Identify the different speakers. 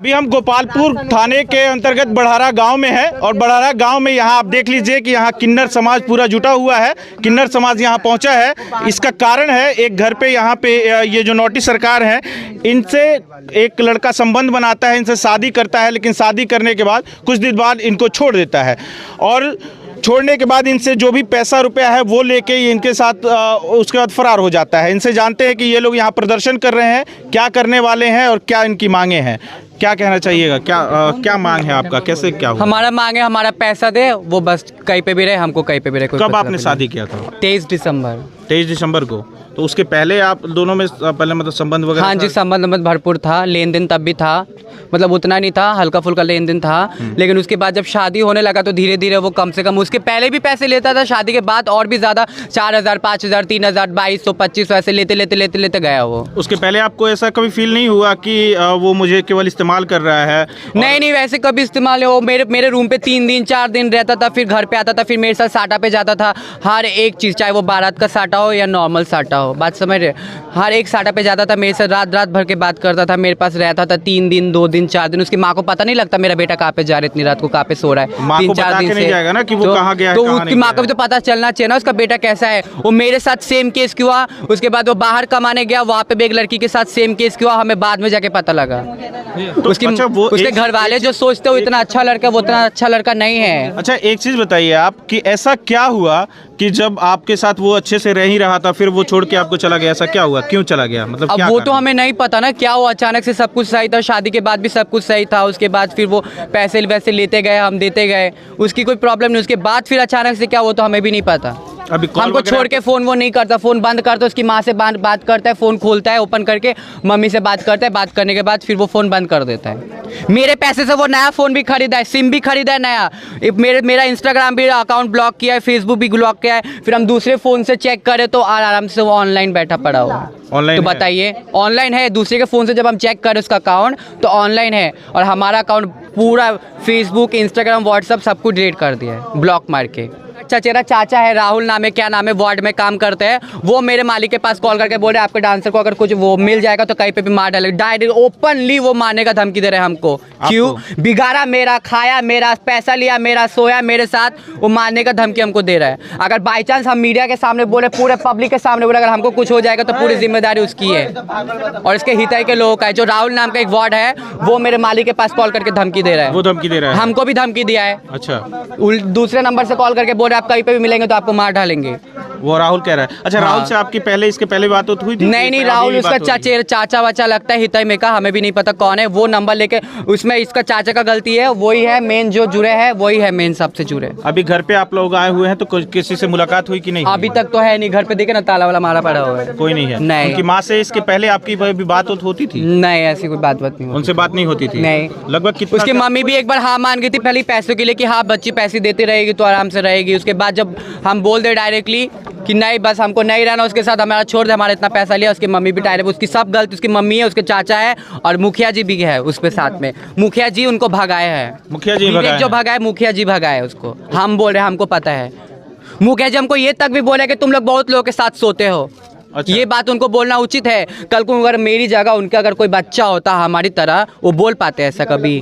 Speaker 1: अभी हम गोपालपुर थाने के अंतर्गत बड़हरा गांव में है और बड़हरा गांव में यहाँ आप देख लीजिए कि यहाँ किन्नर समाज पूरा जुटा हुआ है। किन्नर समाज यहाँ पहुँचा है। इसका कारण है एक घर पे यहाँ पे ये जो नोटिस सरकार है इनसे एक लड़का संबंध बनाता है, इनसे शादी करता है, लेकिन शादी करने के बाद कुछ दिन बाद इनको छोड़ देता है और छोड़ने के बाद इनसे जो भी पैसा रुपया है वो लेके ये इनके साथ उसके बाद फरार हो जाता है। इनसे जानते हैं कि ये लोग यहाँ प्रदर्शन कर रहे हैं, क्या करने वाले हैं और क्या इनकी मांगे हैं। क्या कहना चाहिएगा, क्या मांग है आपका, कैसे क्या हुआ?
Speaker 2: हमारा मांग है हमारा पैसा दे, वो बस कहीं पे भी रहे, हमको कहीं पे भी रहे।
Speaker 1: कब आपने शादी किया था?
Speaker 2: 23 दिसंबर।
Speaker 1: 23 दिसंबर को। तो उसके पहले आप दोनों में पहले मतलब संबंध वगैरह?
Speaker 2: हाँ जी, संबंध भरपूर था, लेन देन तब भी था, मतलब उतना नहीं था, हल्का फुल्का लेन देन था। लेकिन उसके बाद जब शादी होने लगा तो धीरे धीरे वो कम से कम, उसके पहले भी पैसे लेता था, शादी के बाद और भी ज़्यादा 4000, 5000, 3000, 2200, 2500 ऐसे लेते लेते लेते लेते गया वो।
Speaker 1: उसके पहले आपको ऐसा कभी फील नहीं हुआ कि वो मुझे केवल इस्तेमाल कर रहा है?
Speaker 2: नहीं, वैसे कभी इस्तेमाल हो, मेरे रूम पे 3 दिन 4 दिन रहता था, फिर घर पे आता था, फिर मेरे साथ साटा पे जाता था। हर एक चीज़, चाहे वो बारात का साटा हो या नॉर्मल साटा हो, बात समझ रहे, हर एक साटा पे जाता था, मेरे से रात भर के बात करता था, मेरे पास रहता था 3 दिन 2 दिन 4 दिन। उसकी माँ को पता नहीं लगता मेरा बेटा कहाँ पे जा रहा है, इतनी रात को कहाँ पे सो रहा है, 3-4 दिन से
Speaker 1: जाएगा ना कि वो कहाँ गया है,
Speaker 2: तो उसकी माँ को भी तो पता चलना चाहिए ना उसका बेटा कैसा है। वो मेरे साथ सेम केस क्यों हुआ, उसके बाद वो बाहर कमाने गया, वहाँ पे भी एक लड़की के साथ सेम केस क्यों हुआ, हमें बाद में जाके पता लगा।
Speaker 1: तो
Speaker 2: उसके घर वाले जो सोचते हो इतना अच्छा लड़का, वो इतना अच्छा लड़का नहीं है।
Speaker 1: अच्छा, एक चीज बताइए आप कि ऐसा क्या हुआ कि जब आपके साथ वो अच्छे से रह ही रहा था फिर वो छोड़ के आपको चला गया? ऐसा क्या हुआ, क्यों चला गया, मतलब
Speaker 2: अब
Speaker 1: क्या
Speaker 2: वो
Speaker 1: कारण?
Speaker 2: तो हमें नहीं पता ना क्या हुआ, अचानक से सब कुछ सही था, शादी के बाद भी सब कुछ सही था, उसके बाद फिर वो पैसे वैसे लेते गए, हम देते गए, उसकी कोई प्रॉब्लम नहीं, उसके बाद फिर अचानक से क्या हुआ तो हमें भी नहीं पता।
Speaker 1: अभी
Speaker 2: हमको छोड़ के फ़ोन वो नहीं करता, फ़ोन बंद करता, उसकी माँ से बात करता है, फ़ोन खोलता है, ओपन करके मम्मी से बात करता है, बात करने के बाद फिर वो फ़ोन बंद कर देता है। मेरे पैसे से वो नया फ़ोन भी खरीदा है, सिम भी खरीदा है नया, मेरा इंस्टाग्राम भी अकाउंट ब्लॉक किया है, फेसबुक भी ब्लॉक किया है, फिर हम दूसरे फ़ोन से चेक करें तो आराम से वो ऑनलाइन बैठा पड़ा हुआ।
Speaker 1: ऑनलाइन
Speaker 2: तो बताइए, ऑनलाइन है, दूसरे के फ़ोन से जब हम चेक करें उसका अकाउंट तो ऑनलाइन है, और हमारा अकाउंट पूरा फेसबुक, इंस्टाग्राम, व्हाट्सअप सब कुछ डिलीट कर दिया है, ब्लॉक मार के। चचेरा चाचा है, राहुल नाम है, क्या नाम है, वार्ड में काम करते हैं, वो मेरे मालिक के पास कॉल करके बोल रहे आपके डांसर को अगर कुछ वो मिल जाएगा तो कहीं पे भी मार डालेगा। डायरेक्ट ओपनली वो मारने का धमकी दे रहे हैं हमको। क्यों? बिगाड़ा मेरा, खाया मेरा, पैसा लिया मेरा, सोया मेरे साथ, वो मारने का धमकी हमको दे रहा है। अगर बाई चांस हम मीडिया के सामने बोले, पूरे पब्लिक के सामने बोले अगर हमको कुछ हो जाएगा तो पूरी जिम्मेदारी उसकी है और इसके हितैषी के लोगों का है। जो राहुल नाम का एक वार्ड है वो मेरे मालिक के पास कॉल करके धमकी दे रहा है।
Speaker 1: वो धमकी दे रहा है? हमको
Speaker 2: भी धमकी दिया है।
Speaker 1: अच्छा,
Speaker 2: दूसरे नंबर से कॉल करके बोल रहे आप कहीं पे भी मिलेंगे तो आपको मार डालेंगे।
Speaker 1: वो राहुल कह रहा है? अच्छा,
Speaker 2: हाँ।
Speaker 1: राहुल से आपकी पहले इसके पहले बात हुई थी?
Speaker 2: नहीं, राहुल उसका चाचा वाचा लगता है, हितई में का, हमें भी नहीं पता कौन है। वो नंबर लेके, उसमें इसका चाचा का गलती है, वही है मेन जो जुड़े है, वही है मेन सबसे जुड़े।
Speaker 1: अभी घर पे आप लोग आए हुए हैं तो किसी से मुलाकात हुई कि नहीं?
Speaker 2: अभी तक तो है नहीं, घर पे देखे ना ताला वाला मारा पड़ा हुआ है,
Speaker 1: कोई नहीं है?
Speaker 2: नहीं।
Speaker 1: उनकी माँ से इसके पहले आपकी बात होती थी?
Speaker 2: नहीं, ऐसी कोई बात नहीं,
Speaker 1: उनसे बात नहीं होती थी?
Speaker 2: नहीं।
Speaker 1: लगभग कितना?
Speaker 2: उसकी मम्मी भी एक बार हाँ मान गई थी पहले पैसों के लिए कि हाँ बच्ची पैसे देती रहेगी तो आराम से रहेगी। उसके बाद जब हम बोल दे डायरेक्टली कि नहीं बस हमको नहीं रहना उसके साथ, हमारा छोड़ दे, हमारा इतना पैसा लिया, उसकी मम्मी भी डायरेक्ट, उसकी सब गलती, उसकी मम्मी है, उसके चाचा है और मुखिया जी भी है उसके साथ में। मुखिया जी उनको भगाए हैं,
Speaker 1: मुखिया जी
Speaker 2: जो भगाए, मुखिया जी भगाए उसको। हम बोल रहे हैं हमको पता है, मुखिया जी हमको ये तक भी बोले कि तुम लोग बहुत लोगों के साथ सोते हो। अच्छा। ये बात उनको बोलना उचित है? कल को अगर मेरी जगह उनका अगर कोई बच्चा होता हमारी तरह, वो बोल पाते ऐसा कभी?